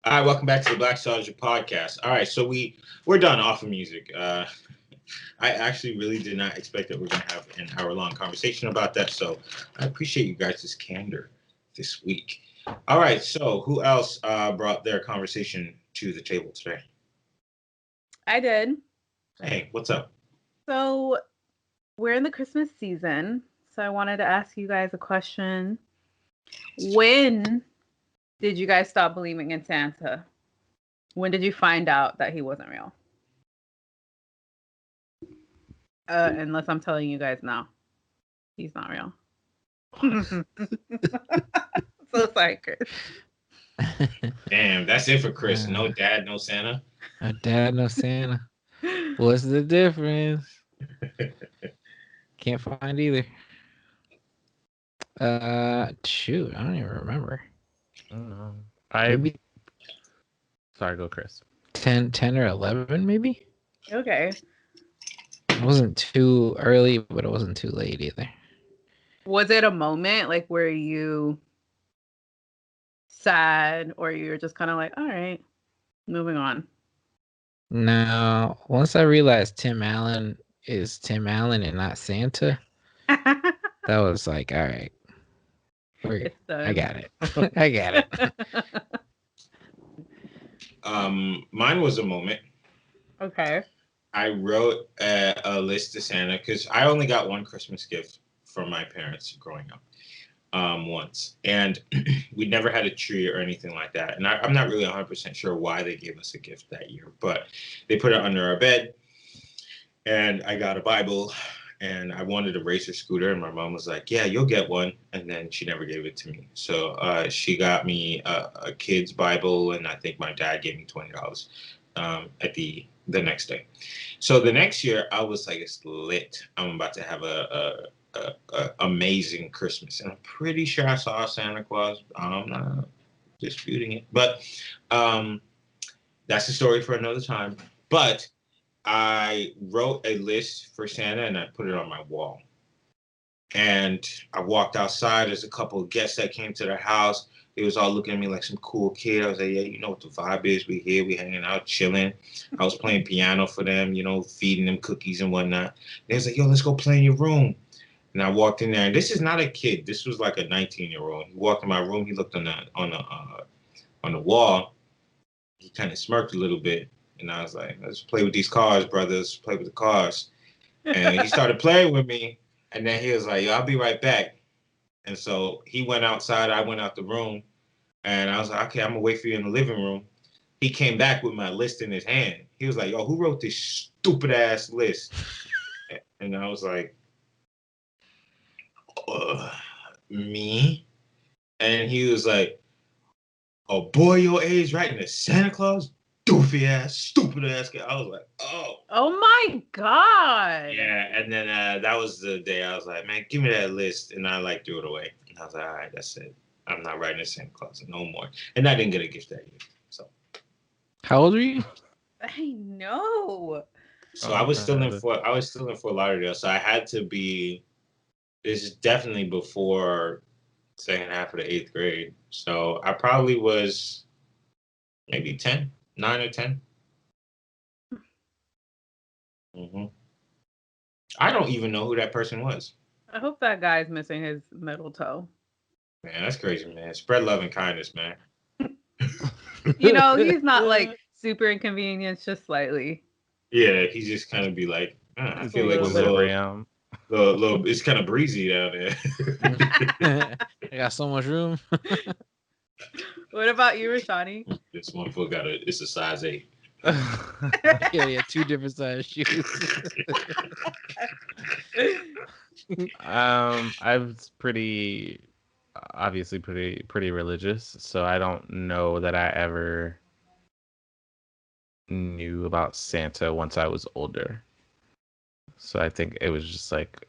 All right, welcome back to the Blackstalgia podcast. All right, so we're done off of music. I actually really did not expect that we're going to have an hour-long conversation about that, so I appreciate you guys' candor this week. All right, so who else brought their conversation to the table today? I did. Hey, what's up? So we're in the Christmas season, so I wanted to ask you guys a question. When did you guys stop believing in Santa? When did you find out that he wasn't real? Unless I'm telling you guys now, he's not real. So sorry, Chris. Damn, that's it for Chris. No dad, no Santa. No dad, no Santa. What's the difference? Can't find either. Shoot, I don't even remember. I don't know. Maybe Sorry, go Chris. 10 or 11, maybe? Okay. It wasn't too early, but it wasn't too late either. Was it a moment like where you sad or you were just kind of like, all right, moving on? No, once I realized Tim Allen is Tim Allen and not Santa, that was like, all right. It's done. I got it. I got it. Mine was a moment. Okay. I wrote a list to Santa because I only got one Christmas gift from my parents growing up once. And we never had a tree or anything like that. And I'm not really 100% sure why they gave us a gift that year, but they put it under our bed. And I got a Bible and I wanted a racer scooter. And my mom was like, yeah, you'll get one. And then she never gave it to me. So she got me a kid's Bible. And I think my dad gave me $20 at the next day. So the next year I was like, it's lit. I'm about to have a amazing Christmas. And I'm pretty sure I saw Santa Claus. I'm not disputing it. But that's a story for another time. But I wrote a list for Santa and I put it on my wall. And I walked outside. There's a couple of guests that came to the house. They was all looking at me like some cool kid. I was like, yeah, you know what the vibe is. We here, we hanging out, chilling. I was playing piano for them, you know, feeding them cookies and whatnot. They was like, yo, let's go play in your room. And I walked in there, and this is not a kid. This was like a 19-year-old. He walked in my room. He looked on the wall. He kind of smirked a little bit. And I was like, let's play with these cars, brothers. Play with the cars. And he started playing with me. And then he was like, yo, I'll be right back. And so he went outside. I went out the room. And I was like, okay, I'm going to wait for you in the living room. He came back with my list in his hand. He was like, yo, who wrote this stupid-ass list? And I was like, me? And he was like, oh, boy your age writing a Santa Claus? Doofy ass, stupid ass guy. I was like, oh. Oh my God. Yeah, and then that was the day I was like, man, give me that list. And I like threw it away. And I was like, all right, that's it. I'm not writing a Santa Claus no more. And I didn't get a gift that year. So How old are you? I know. So I was still in Fort Lauderdale. So I had to be, this is definitely before second half of the 8th grade. So I probably was maybe 9 or 10. Mm-hmm. I don't even know who that person was. I hope that guy's missing his middle toe. Man, that's crazy, man. Spread love and kindness, man. You know, he's not like super inconvenienced, just slightly. Yeah, he just kind of be like, I feel like it's it's kind of breezy down there. I got so much room. What about you, Rashani? This one foot it's a size 8. Yeah, 2 different size shoes. I was obviously pretty religious, so I don't know that I ever knew about Santa once I was older. So I think it was just like,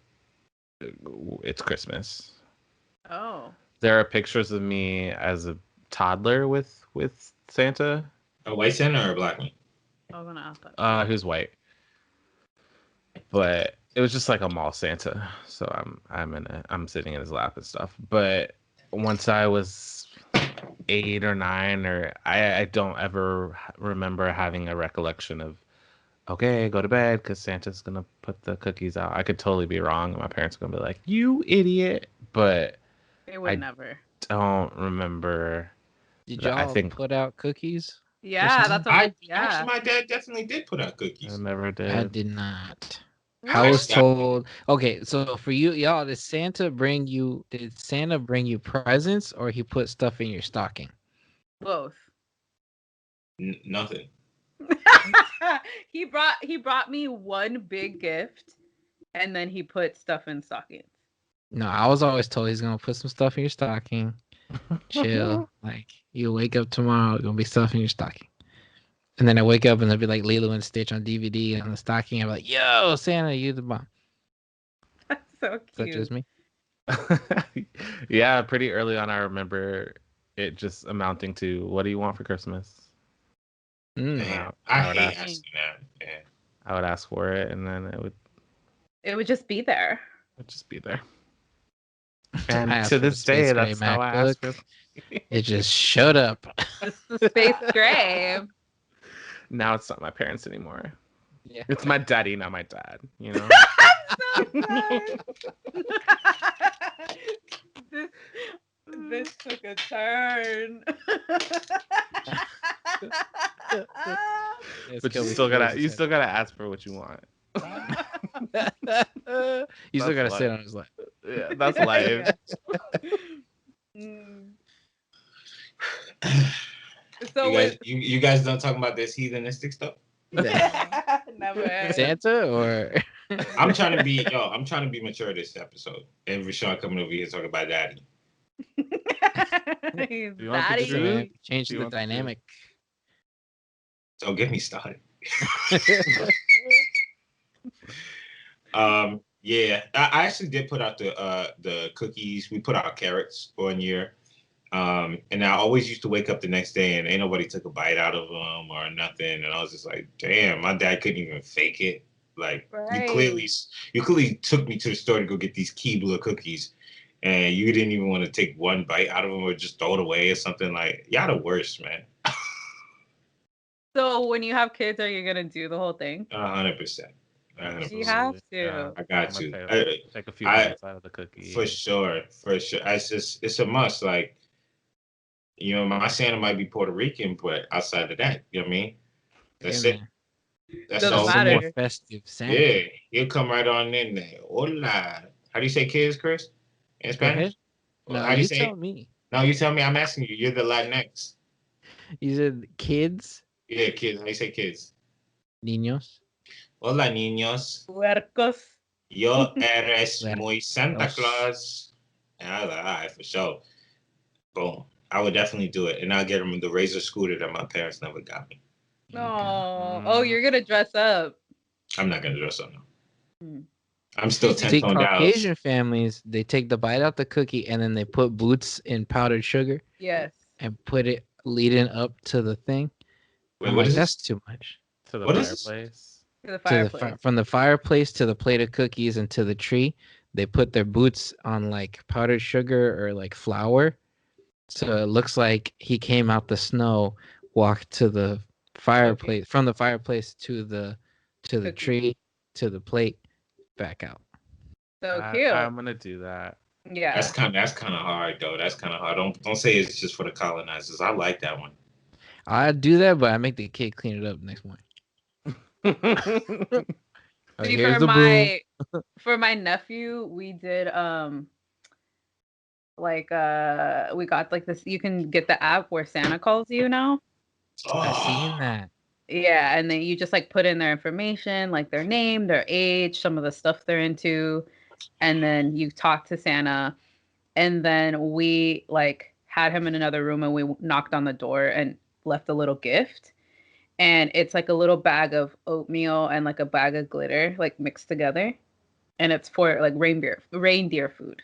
it's Christmas. Oh. There are pictures of me as a toddler with Santa. A white Santa or a black one? I was gonna ask that. Who's white, but it was just like a mall Santa. So I'm sitting in his lap and stuff. But once I was 8 or 9, or I don't ever remember having a recollection of, okay, go to bed because Santa's gonna put the cookies out. I could totally be wrong. And my parents are gonna be like, "You idiot!" But They would I never. don't remember. Did I y'all think put out cookies? Yeah, that's what I yeah. my dad definitely did put out I cookies. never I did. did not. I What? was told. Okay, so for you, y'all, did Santa bring you? Did Santa bring you presents, or he put stuff in your stocking? Both. Nothing. he brought me one big gift, and then he put stuff in stockings. No, I was always told he's gonna put some stuff in your stocking. Chill, like you wake up tomorrow, gonna be stuff in your stocking. And then I wake up and there'll be like Lilo and Stitch on DVD on the stocking. I'm like, yo, Santa, you the bomb. That's so Is that cute. just me? Yeah, pretty early on, I remember it just amounting to, "What do you want for Christmas?" Mm. Man, I I would hate ask. asking that. Man. I would ask for it, and then It would just be there. would just be there. I And asked to for the this Space day, Gray that's how I ask MacBook. for. It just showed up. Just the space gray. Now it's not my parents anymore. Yeah. It's my daddy, not my dad. You know. So sad. this took a turn. It's But you Kelby's still gotta crazy ask for what you want. You still gotta That's sit life. on his lap. Yeah, that's life. Mm. You So guys, with you guys don't talk about this heathenistic stuff. never. Santa or I'm trying to be I'm trying to be mature this episode. And Rashawn coming over here talking about daddy. He's You want the Listen, man, daddy. change You the want the truth? dynamic. Don't get me started. Yeah, I actually did put out the cookies. We put out carrots 1 year. And I always used to wake up the next day and ain't nobody took a bite out of them or nothing. And I was just like, damn, my dad couldn't even fake it. Like Right. you clearly took me to the store to go get these Keebler cookies, and you didn't even want to take one bite out of them or just throw it away or something. Like, y'all the worst, man. So when you have kids, are you gonna do the whole thing? 100%. You have to. Yeah. I got I'm to. gonna take a few I- bites out of the cookie. For sure. It's a must. Like, my Santa might be Puerto Rican, but outside of that, you know what I mean? That's Hey, it. man. That's Doesn't all. It's a more matter. festive Santa. Yeah, he'll come right on in there. Hola. How do you say kids, Chris? In Go Spanish? ahead. No, How do you you say tell it? me. No, you tell me. I'm asking you. You're the Latinx. You said kids, Yeah, kids. How do you say kids? niños. Hola, niños. Puercos. Yo eres muy Santa Puercos. Claus. And I was like, all right, for sure. Boom. I would definitely do it. And I'll get him the Razor scooter that my parents never got me. Oh, you're gonna dress up. I'm not going to dress up now. Hmm. I'm still 10 See, toned down. Caucasian families, they take the bite out the cookie and then they put boots in powdered sugar Yes. and put it leading up to the thing. Wait, I'm what like, is that's this? too much. To the What is this? fireplace. To the To the fireplace. from the fireplace to the plate of cookies and to the tree, they put their boots on like powdered sugar or like flour. So it looks like he came out the snow, walked to the fireplace, from the fireplace to the Cookie. tree, to the plate, back out. So cute. I'm gonna do that. Yeah. That's kind of hard though. That's kind of hard. Don't say it's just for the colonizers. I like that one. I do that, but I make the kid clean it up next morning. Like, See, here's the broom. for my nephew, we did we got like this, you can get the app where Santa calls you now. I seen that. Yeah, and then you just like put in their information, like their name, their age, some of the stuff they're into, and then you talk to Santa. And then we like had him in another room and we knocked on the door and left a little gift. And it's like a little bag of oatmeal and like a bag of glitter, like mixed together. And it's for like reindeer food.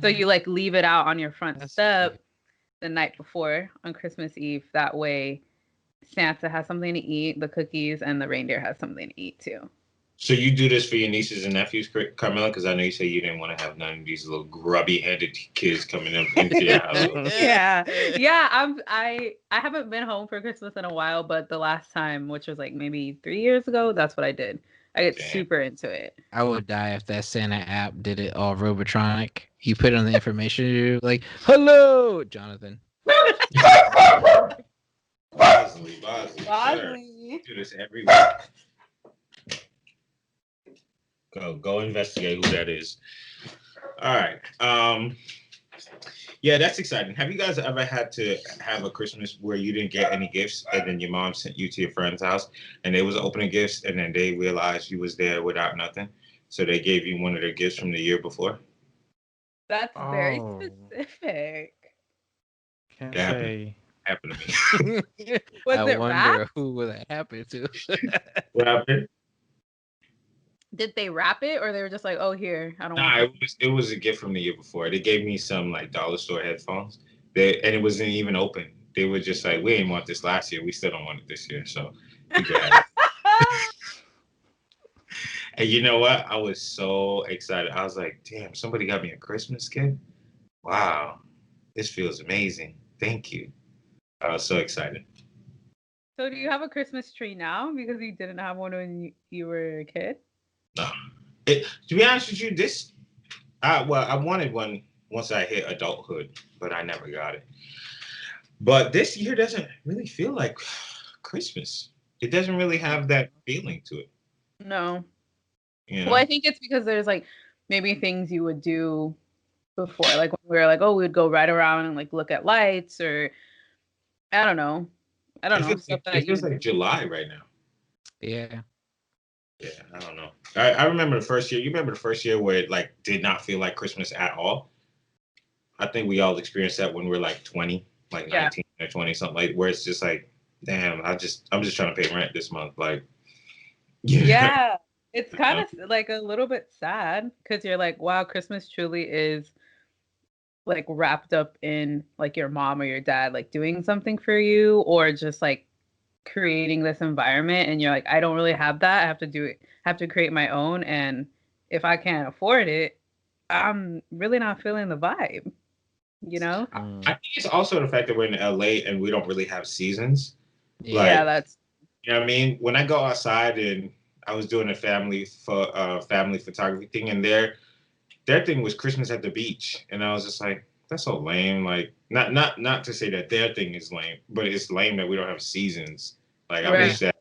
So you like leave it out on your front That's step cute. the night before on Christmas Eve. That way Santa has something to eat, the cookies, and the reindeer has something to eat too. So you do this for your nieces and nephews, Carmella? Because I know you say you didn't want to have none of these little grubby-headed kids coming up into your house. Yeah. I haven't been home for Christmas in a while, but the last time, which was like maybe 3 years ago, that's what I did. I get Damn. super into it. I would die if that Santa app did it all robotronic. You put on the information, you're like, "Hello, Jonathan." Bosley, sir. Do this every week. Go investigate who that is. All right. Yeah, that's exciting. Have you guys ever had to have a Christmas where you didn't get any gifts and then your mom sent you to your friend's house and they was opening gifts and then they realized you was there without nothing? So they gave you one of their gifts from the year before? That's very Oh. specific. Can't Yeah. say. Happened to me. Was I it wonder wrapped? who would that happen to. What happened? Did they wrap it or they were just like, oh, here, I don't Nah, want it was a gift from the year before. They gave me some like dollar store headphones. And it wasn't even open. They were just like, we didn't want this last year. We still don't want it this year. So you can have it. And you know what? I was so excited. I was like, damn, somebody got me a Christmas gift. Wow. This feels amazing. Thank you. I was so excited. So do you have a Christmas tree now because you didn't have one when you were a kid? No. To be honest with you, I wanted one once I hit adulthood, but I never got it. But this year doesn't really feel like Christmas. It doesn't really have that feeling to it. No. You know? Well, I think it's because there's like maybe things you would do before, like when we were like, oh, we would go right around and like look at lights, or I don't know. It feels like July right now. Yeah. Yeah, I don't know. I remember the first year. You remember the first year where it like did not feel like Christmas at all? I think we all experienced that when we were like 20, like 19 or 20, something like where it's just like, damn, I'm just trying to pay rent this month. Like, yeah. It's kind of like a little bit sad because you're like, wow, Christmas truly is like wrapped up in like your mom or your dad like doing something for you, or just like creating this environment, and you're like, I don't really have that. I have to do it. I have to create my own, and if I can't afford it, I'm really not feeling the vibe. You know? I think it's also the fact that we're in LA and we don't really have seasons. Yeah. Yeah, that's You know what I mean? When I go outside and I was doing a family photography thing, and their thing was Christmas at the beach, and I was just like, that's so lame. Like, not to say that their thing is lame, but it's lame that we don't have seasons. Like, I wish that,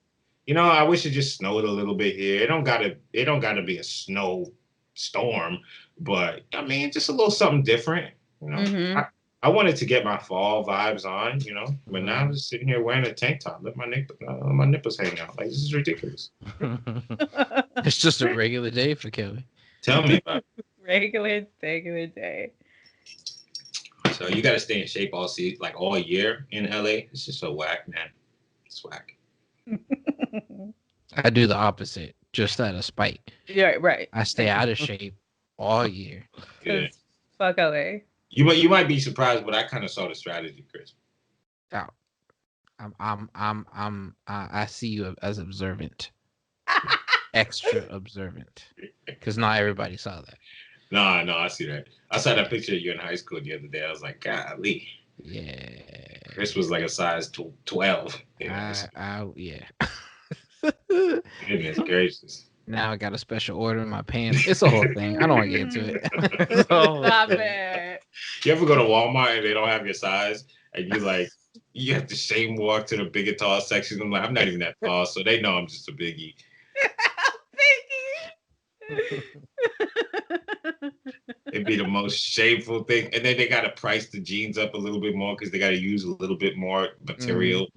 I wish it just snowed a little bit here. It don't gotta be a snow storm, but I mean, just a little something different. I wanted to get my fall vibes on, but now I'm just sitting here wearing a tank top. Let my nipples hang out. Like, this is ridiculous. It's just a regular day for Kelby. Tell me about it. regular day. So you got to stay in shape all year in LA. It's just so whack, man. It's whack. I do the opposite, just out of spite. Yeah, right. I stay out of shape all year. Yeah. Fuck LA. You might be surprised, but I kind of saw the strategy, Chris. Oh, I see you as observant, extra observant, because not everybody saw that. No, I see that. I saw that picture of you in high school the other day. I was like, golly. Yeah. Chris was like a size 12. Yeah. Goodness gracious. Now I got a special order in my pants. It's a whole thing. I don't want to get into it. Stop it. You ever go to Walmart and they don't have your size, and you have to shame walk to the big and tall section? I'm like, I'm not even that tall, so they know I'm just a biggie. It'd be the most shameful thing. And then they got to price the jeans up a little bit more because they got to use a little bit more material.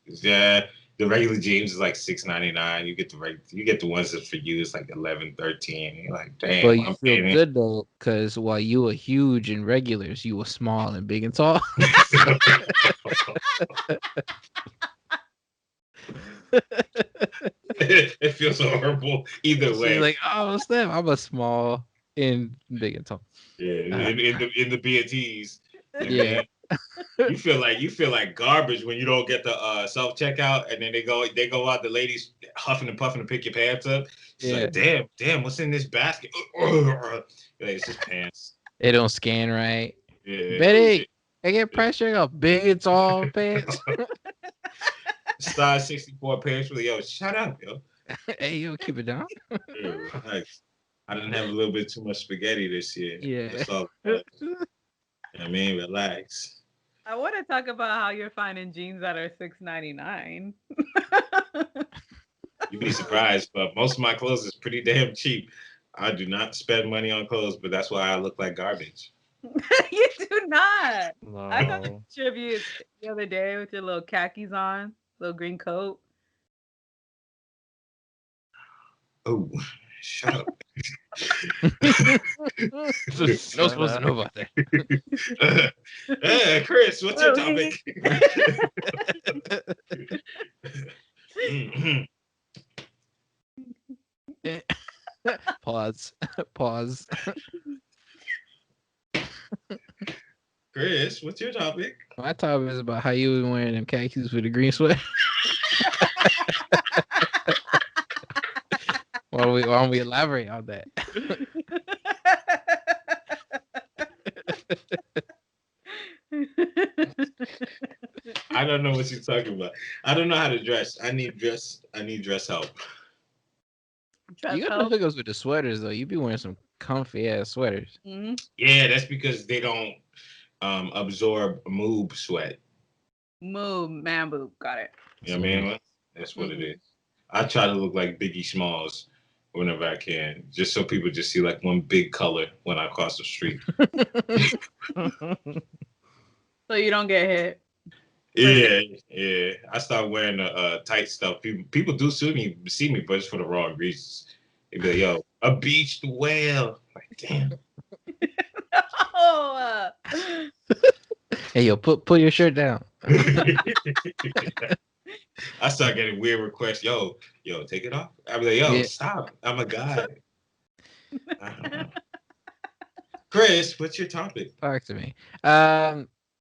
Yeah. The regular jeans is like $6.99. You get the ones that's for you. It's like $11, $13. You're like, damn. But you feel good though, because while you were huge in regulars, you were small and big and tall. It feels horrible either way. You're like, oh snap, I'm a small and big and tall. Yeah, in the B&Ts. Yeah. You feel like garbage when you don't get the self checkout, and then they go out. The ladies huffing and puffing to pick your pants up. It's Yeah. like, damn, what's in this basket? Like, it's just pants. It don't scan right. Yeah. Betty, I get pressure how big it's all pants. Size 64 pants. Really, yo, shut up, yo. Hey, you keep it down. Yeah, relax. I didn't have a little bit too much spaghetti this year. Yeah. That's all. I mean, relax. I want to talk about how you're finding jeans that are $6.99. You'd be surprised, but most of my clothes is pretty damn cheap. I do not spend money on clothes, but that's why I look like garbage. You do not. I got a No. picture of you the other day with your little khakis on, little green coat. Oh, shut up. No supposed to know about that. Chris, what's your topic? Pause. Pause. Chris, what's your topic? My topic is about how you was wearing them khakis with a green sweat. Why don't we elaborate on that? I don't know what you're talking about. I don't know how to dress. I need dress help. You got the hookups with the sweaters though. You be wearing some comfy ass sweaters. Mm-hmm. Yeah, that's because they don't absorb moob sweat. Man boob. Got it. You know what I mean? That's what it is. I try to look like Biggie Smalls whenever I can, just so people just see like one big color when I cross the street. So you don't get hit. Yeah. I start wearing the tight stuff. People do see me, but it's for the wrong reasons. They be like, "Yo, a beached whale." Like, damn. Oh. Hey, yo, put your shirt down. I start getting weird requests. Yo, take it off. I be like, yo, Yeah. stop. I'm a guy. Chris, what's your topic? Talk to me.